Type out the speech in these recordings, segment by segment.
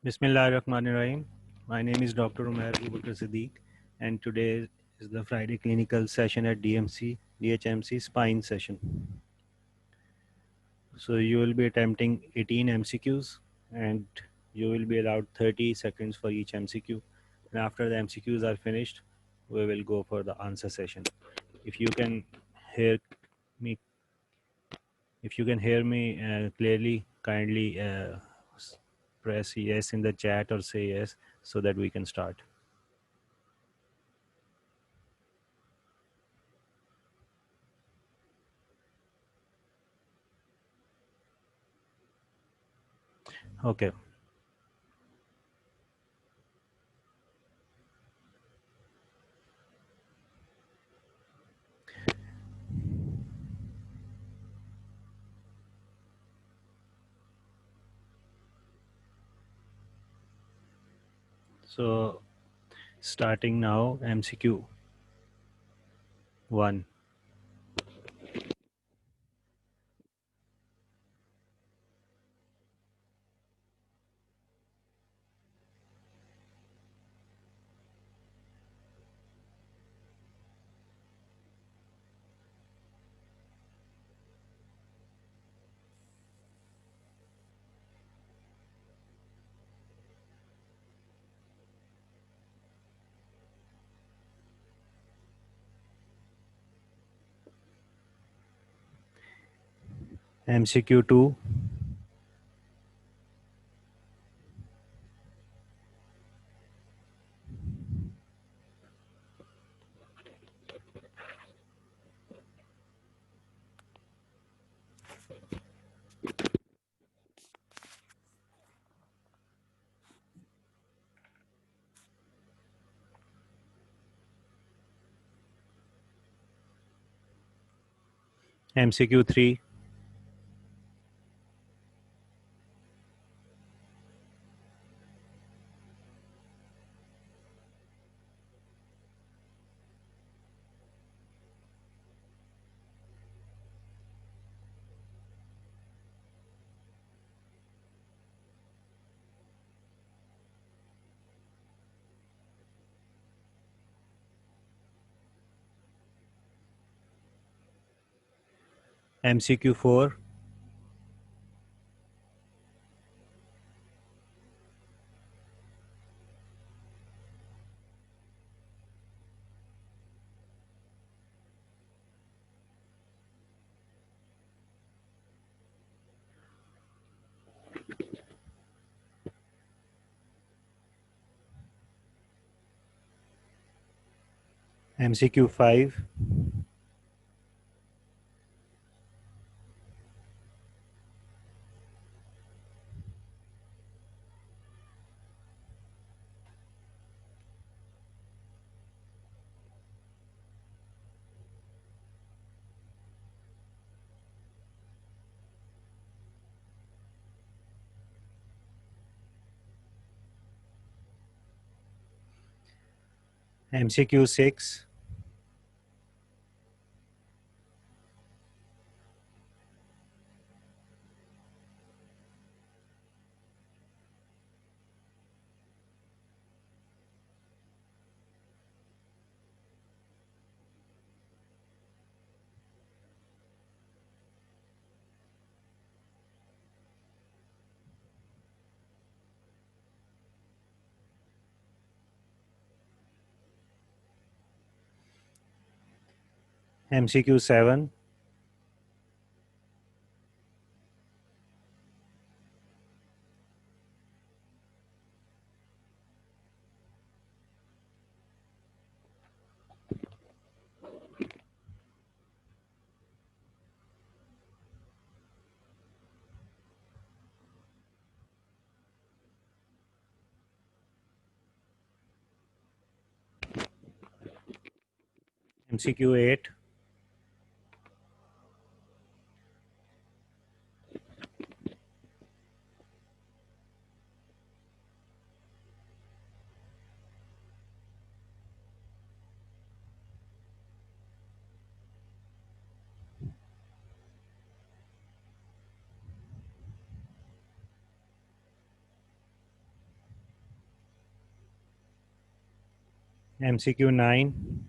Bismillahirrahmanirrahim. My name is Dr. Umair Abubakar Siddiq, and today is the Friday clinical session at DHMC spine session. So you will be attempting 18 MCQs, and you will be allowed 30 seconds for each MCQ. And after the MCQs are finished, we will go for the answer session. If you can hear me, if you can hear me clearly, kindly press yes in the chat or say yes so that we can start. Okay. So starting now, MCQ 1. MCQ 2. MCQ 3. MCQ 4. MCQ 5. MCQ 6. MCQ 7. MCQ 8. MCQ 9.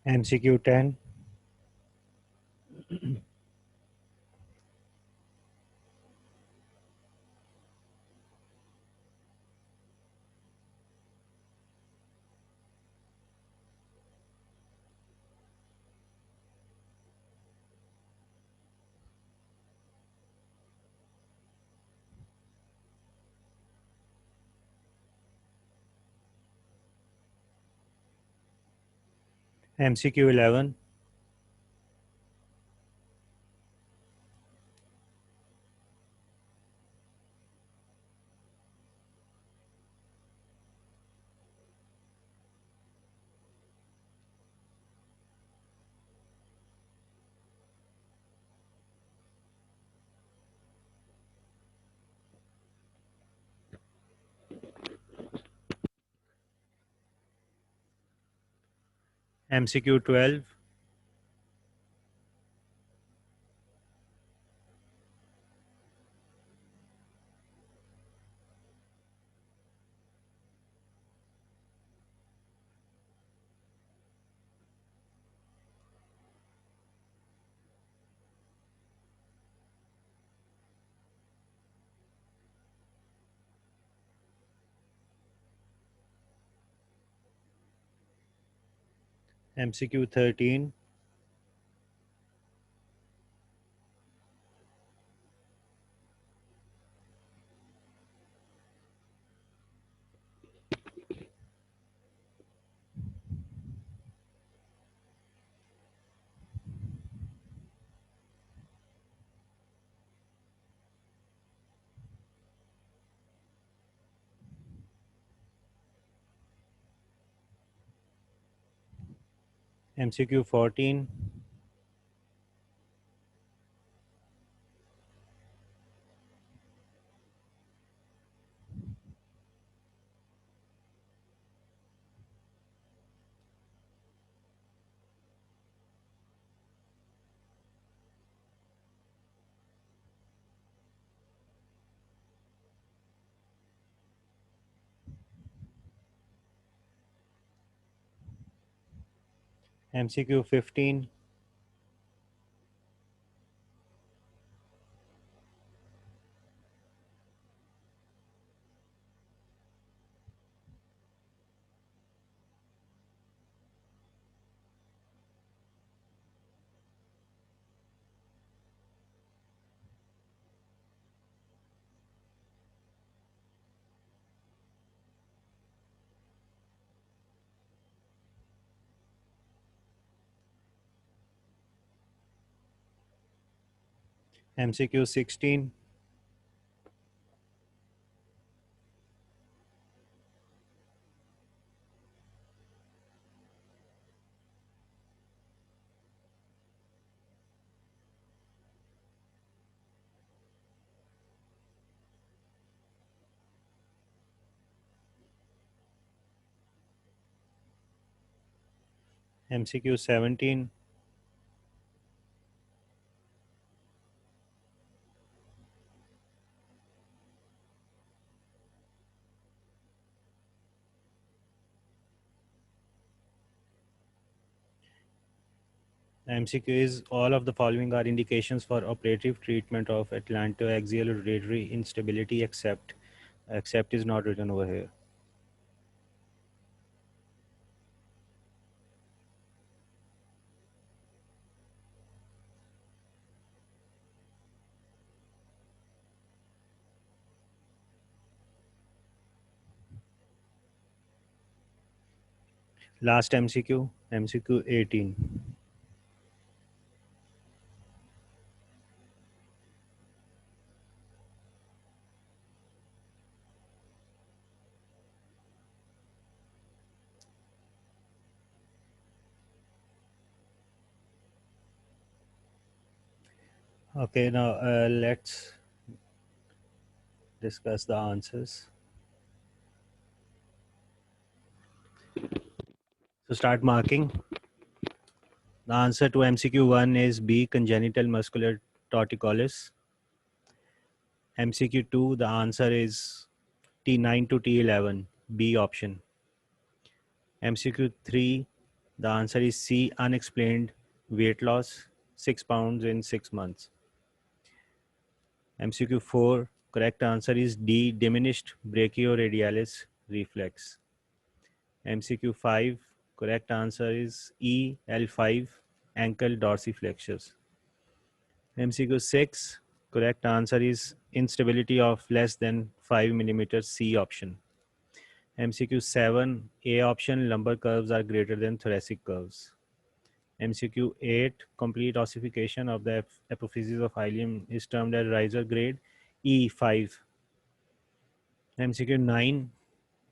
MCQ 10. MCQ 11. MCQ 12. MCQ 13. MCQ 14. MCQ 15. MCQ 16. MCQ 17. MCQ is all of the following are indications for operative treatment of atlantoaxial rotatory instability except is not written over here. Last MCQ, MCQ 18. Okay, now let's discuss the answers. So start marking. The answer to MCQ 1 is B, congenital muscular torticollis. MCQ 2, the answer is T9 to T11, B option. MCQ 3, the answer is C, unexplained weight loss, 6 pounds in 6 months. MCQ 4, correct answer is D, diminished brachioradialis reflex. MCQ 5, correct answer is E, L5, ankle dorsiflexus. MCQ 6, correct answer is instability of less than 5 millimeters, C option. MCQ 7, A option, lumbar curves are greater than thoracic curves. MCQ 8, complete ossification of the epiphysis of ileum is termed as riser grade, E5. MCQ 9,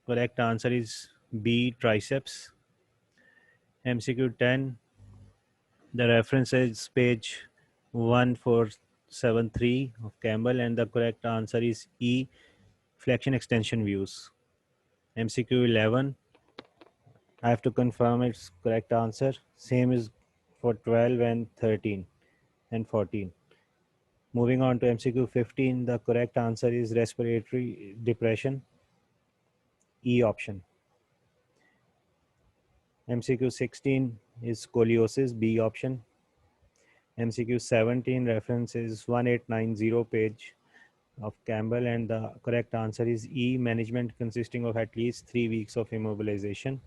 correct answer is B, triceps. MCQ 10, the reference is page 1473 of Campbell, and the correct answer is E, flexion extension views. MCQ 11, I have to confirm its correct answer. Same is for 12 and 13 and 14. Moving on to MCQ 15, the correct answer is respiratory depression, E option. MCQ 16 is scoliosis, B option. MCQ 17 reference is 1890 page of Campbell, and the correct answer is E, management consisting of at least 3 weeks of immobilization.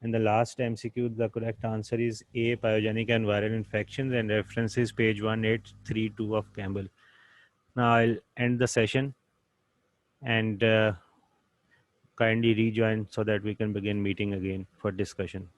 And the last MCQ, the correct answer is A, pyogenic and viral infections, and reference is page 1832 of Campbell. Now I'll end the session and kindly rejoin so that we can begin meeting again for discussion.